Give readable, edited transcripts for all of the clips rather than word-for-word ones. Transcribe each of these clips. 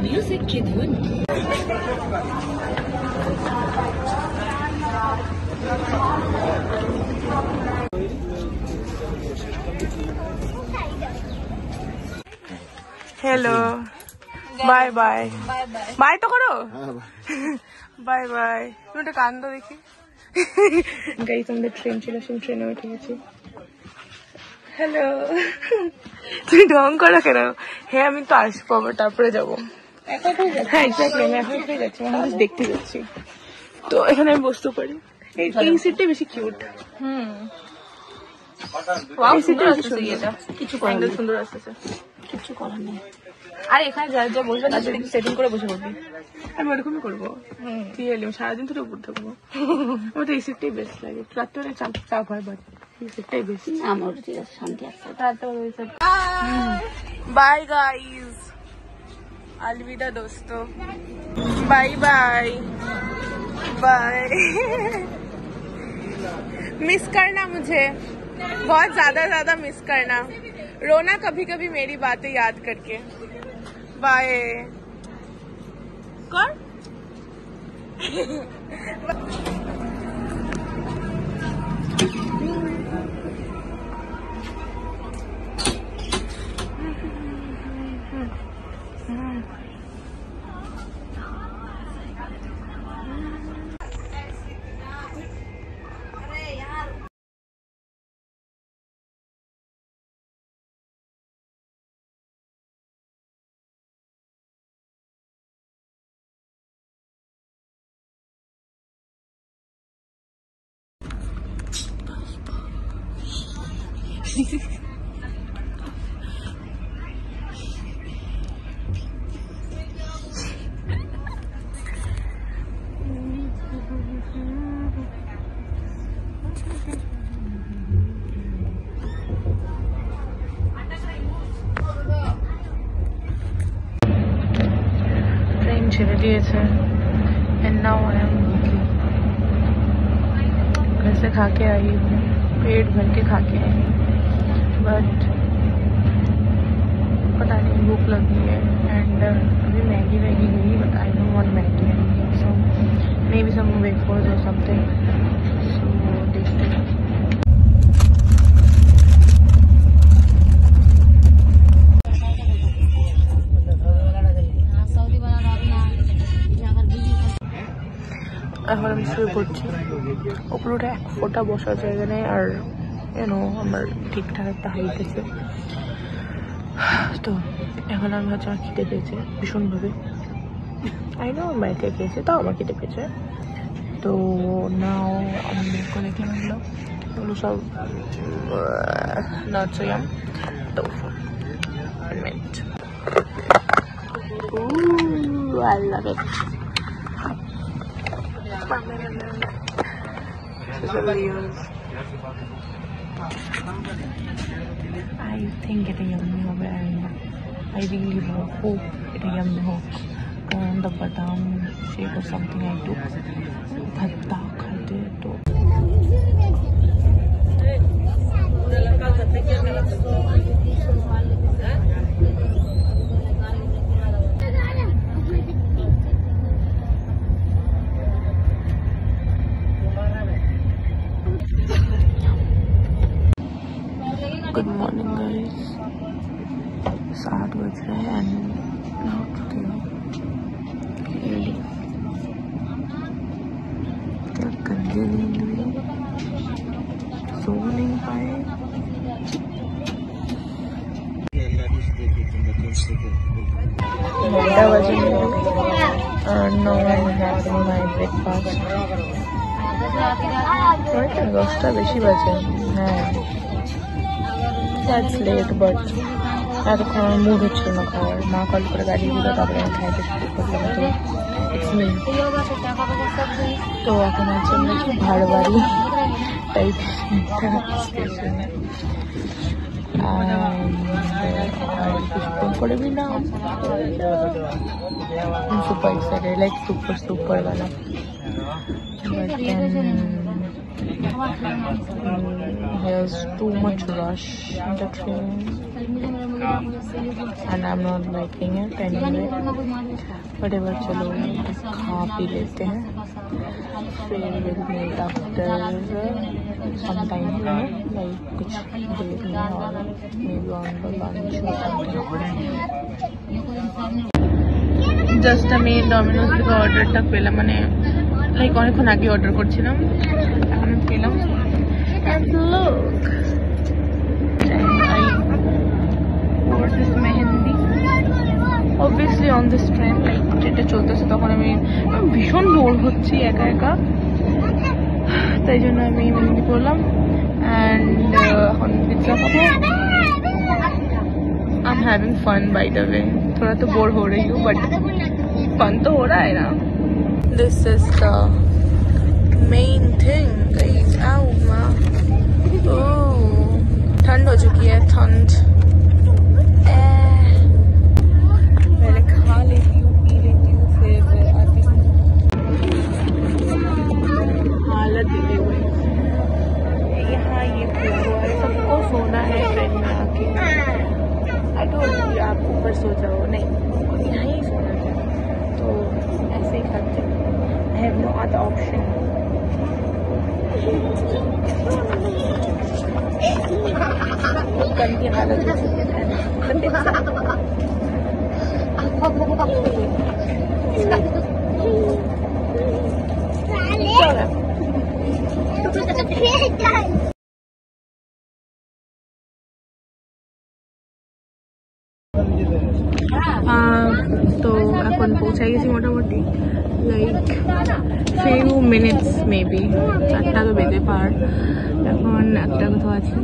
Music की धुन। Hello bye bye bye तो करो बाय बाय তুমি তো কান্দো দেখি গাইস আমাদের ট্রেন ছিল সেই ট্রেনে উঠে গেছি হ্যালো তুমি ঢং করো কেন হ্যাঁ আমি তো আসবো আবার তারপরে যাবো হ্যাঁ এক্স্যাক্টলি আমি এখন উঠে যাচ্ছি আমি দেখতে যাচ্ছি তো এখানে আমি বসতে পারি এই সিটটাই বেশি কিউট এই সিটটা কিছু সুন্দর আসতেছে কিছু করার নেই আর এখানে যা যা বসবে তার সাথে সেটিং করে বসে পড়বি আমি ওরকমই করবো তুই এলি আমি সারাদিন ধরে উপর থাকবো আমার তো এই সিটটাই বেস্ট লাগে রাত্রে অনেক চাপ হয় বাট এই সিটটাই বেস্ট আমার শান্তি আছে बाय गाइस अलविदा दोस्तों बाय बाय बाय मिस करना मुझे बहुत ज्यादा मिस करना रोना कभी कभी मेरी बातें याद करके बाय कौन ट्रेन ছেড়ে दिए and now I am looking घर से खा के आई हूँ पेट भर के खा के आई बट पता नहीं भूख लगी है एंड अभी मैगी गई but I don't want Maggi so maybe some wafers और समथिंग सो देखते हैं এখন আমি শুয়ে পড়ছি উপরে উঠে এক ফোঁটা বসার জায়গা নেই আর ইউনো আমার ঠিকঠাক একটা হাইট আছে তো এখন আমি হচ্ছে আমার খিদে পেয়েছে ভীষণভাবে আই নো আমার বাড়িতে খেয়েছে তাও আমার খিদে পেয়েছে তো নাও আমি দেখে নিলাম এগুলো সব নাচয়াম তো minute I love it. I think it's yummy hobe and I really hope it's yummy ho. And the badam shake or something I took. Bhatta khate to. Good morning guys. 7 बज रहे हैं and मैं उठ चुकी हूँ clearly. क्या गंदी नींद हुई सो नहीं पाए no I'm having my breakfast. দশটা বেশি বাজে হ্যাঁ That's late, but এতক্ষণ আমার মুড হচ্ছিল না খাওয়ার মা কল করে গাড়ি দিল তারপরে আমি খাইতে শুরু করলাম তো ইটস মি তো এখন আছে আমরা একটু ভাড় বাড়ি টাইপ স্টেশনে আর কিছুক্ষণ করে দিলাম super excited like super वाला but then there's too much rush in the train and I'm not liking it anyway. Whatever, चलो खा पी लेते हैं, फिर we'll meet after some time, like कुछ देर में, और maybe on the lunch or something. Just আমি ডমিনোজ থেকে অর্ডারটা পেলাম, মানে লাইক অনেকক্ষণ আগে অর্ডার করছিলাম, এখন পেলাম। And look, I wore this mehendi obviously on this train, like যেটা চলতেছে তখন আমি ভীষণ বোর হচ্ছি একা একা, তাই জন্য আমি মেহেন্দি পরলাম। অ্যান্ড এখন পিৎজা খাবো। I'm having fun by the way, थोड़ा तो बोर हो रही हूँ but fun तो हो रहा है ना। This is the main thing guys। आओ माँ, ठंड हो चुकी है, ठंड। पहले खा लेती हूँ, पी लेती हूँ, फिर आती हूँ। हालत देखी हुई यहाँ, ये पूरा हुआ है, सबको सोना है ट्रेन में आके। आई डोंट नो आप ऊपर सो जाओ, नहीं यहाँ ही सोना है, तो ऐसे ही करते हैं। I have no other option. गंदी हालत हो चुकी है। তো এখন পৌঁছাই গেছি মোটামুটি, লাইক ফিউ মিনিটস মেবি, একটা তো বেজে পার, এখন একটা কোথাও আছে,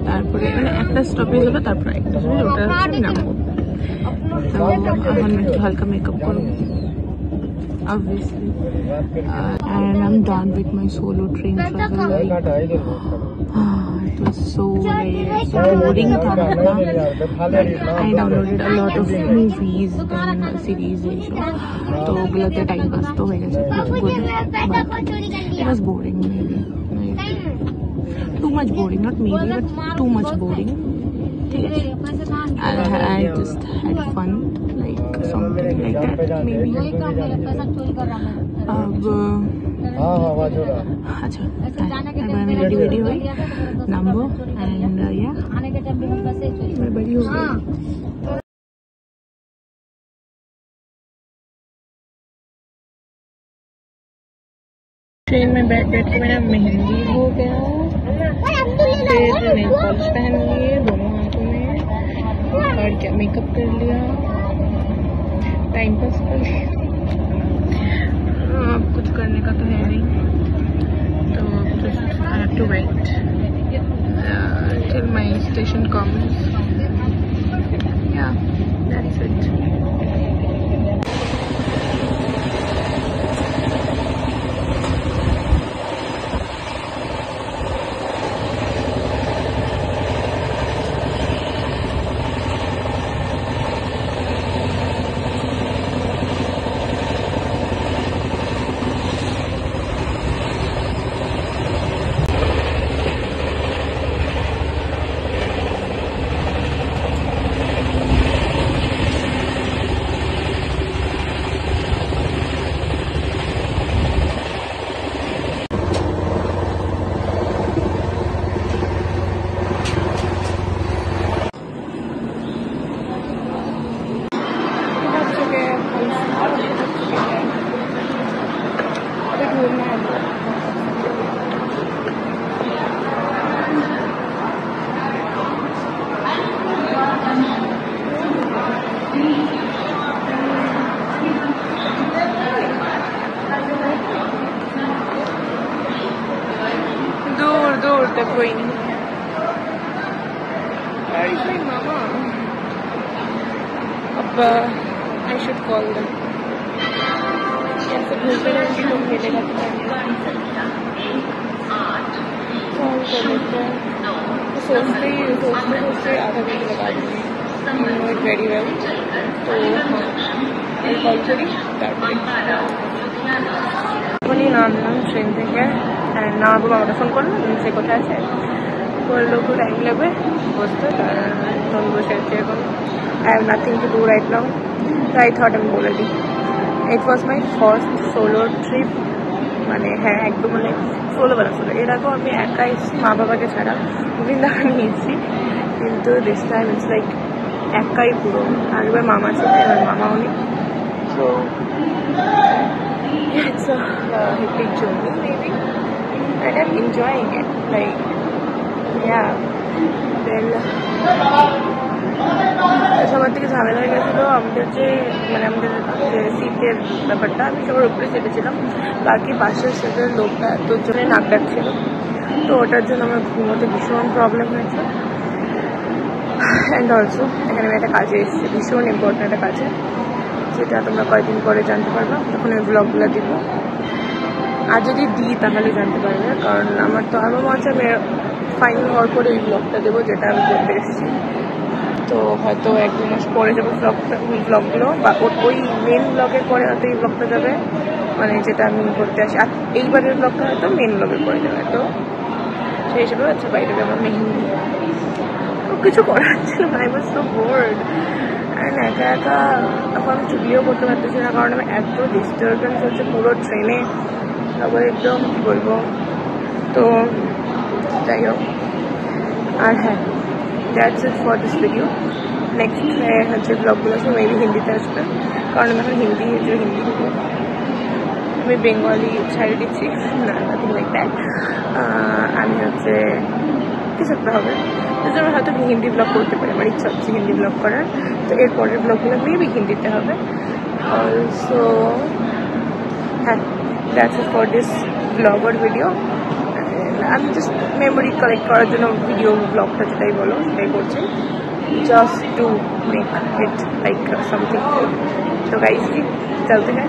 তারপরে মানে একটা স্টপেজ হবে, তারপরে একটা স্টপেজ, ওটা হচ্ছে নামবো। তো এখন একটু হালকা মেকআপ করবো obviously, and I'm done with my solo train travel. It was so boring tha na, but I downloaded a lot of movies and series and show, तो बोलते time pass तो हो गया, good, but it was boring maybe, like too much boring, not maybe but too much boring. I just had fun, like something like that maybe. अब अच्छा, मैं ready हुई, नामबो, and या मैं बड़ी हो गई। ट्रेन में बैठ बैठ के मेरा मेहंदी हो गया, फिर नेल पॉलिश पहन लिए दोनों हाथों में, और क्या मेकअप कर लिया, टाइम पास कर लिया। अब कुछ करने का तो है नहीं, तो just I have to wait till my station comes. Yeah, that's it. दूर तक कोई नहीं है। मामा, अब आई शुड कॉल देम। ऐसे घूमते रहेंगे तो मिलेगा कॉल कर लेते हैं। सोचते आधा घंटा लगा दूँगी, इट वेरी वेल। तो हाँ, कॉल करी নামলাম ট্রেন থেকে, না বাবা আমাকে ফোন করলো সে কোথায় আছে, বললো একটু টাইম লাগবে বসতে, তখন বসে আছি এখন। I have nothing to do right now, so I thought আমি বলে দিই। It was my first solo trip, মানে হ্যাঁ একদম মানে ষোলোবেলা ছিল। এর আগেও আমি একা এসেছি মা বাবাকে ছাড়া, বৃন্দাবনে এসেছি, কিন্তু দিস টাইম ইটস লাইক একাই পুরো। আগেবার মামা ছিল, এবার মামাও নেই। So it's a hectic journey maybe, and I'm enjoying it, like yeah. Then সবার থেকে ঝামেলা হয়ে গেছিলো আমাদের আমাদের যে সিটের ব্যাপারটা। আমি সবার উপরে চেপেছিলাম, বাকি পাশের সিটের লোকটা এতর জন্য নাক ডাকছিল, তো ওটার জন্য আমার ঘুমোতে ভীষণ প্রবলেম হয়েছে। অ্যান্ড অলসো এখানে আমি একটা কাজে এসেছি, ভীষণ ইম্পর্টেন্ট একটা কাজে, যেটা তোমরা কয়েকদিন পরে জানতে পারবে, তখন আমি ব্লগগুলো দিব। আর যদি দিই তাহলে জানতে পারবে, কারণ আমার মনে হচ্ছে আমি ফাইনাল হওয়ার পরে ওই ব্লগটা দেবো যেটা আমি করতে এসেছি। তো হয়তো 1-2 মাস পরে যাবো ব্লগগুলো, বা ওই মেন ব্লগের পরে হয়তো এই ব্লগটা যাবে, মানে যেটা আমি করতে আসি। আর এইবারের ব্লগটা হয়তো মেন ব্লগের পরে যাবে। তো সেই হিসেবে হচ্ছে বাইরে আমার মেহেন্দি কিছু করার ছিল না, I was so board. And একা একা এখন আমি চুলিও করতে পারতেছি না, কারণ আমি এত ডিস্টারবেন্স হচ্ছে পুরো ট্রেনে, তারপরে একদম কী বলবো। তো যাই হোক, আর হ্যাঁ, that's it for this video. Next হচ্ছে ব্লগগুলো সব মেবি হিন্দিতে আসবে, কারণ আমি এখন হিন্দি আমি বেঙ্গলি ছাড়িয়ে দিচ্ছি না, নাথিং লাইক দ্যাট। আমি হচ্ছে কিছু একটা হবে, তো জন্য হয়তো হিন্দি ব্লগ করতে পারি, আমার ইচ্ছা হচ্ছে হিন্দি ব্লগ করার। তো এর পরের ব্লগগুলো মেবি হিন্দিতে হবে। অলসো হ্যাঁ, that's it for this blog or video. আমি জাস্ট মেমোরি কালেক্ট করার জন্য ভিডিও ব্লগটা যেটাই বলো সেটাই করছি, just to make it like something. তো গাইস চলতে হ্যাঁ।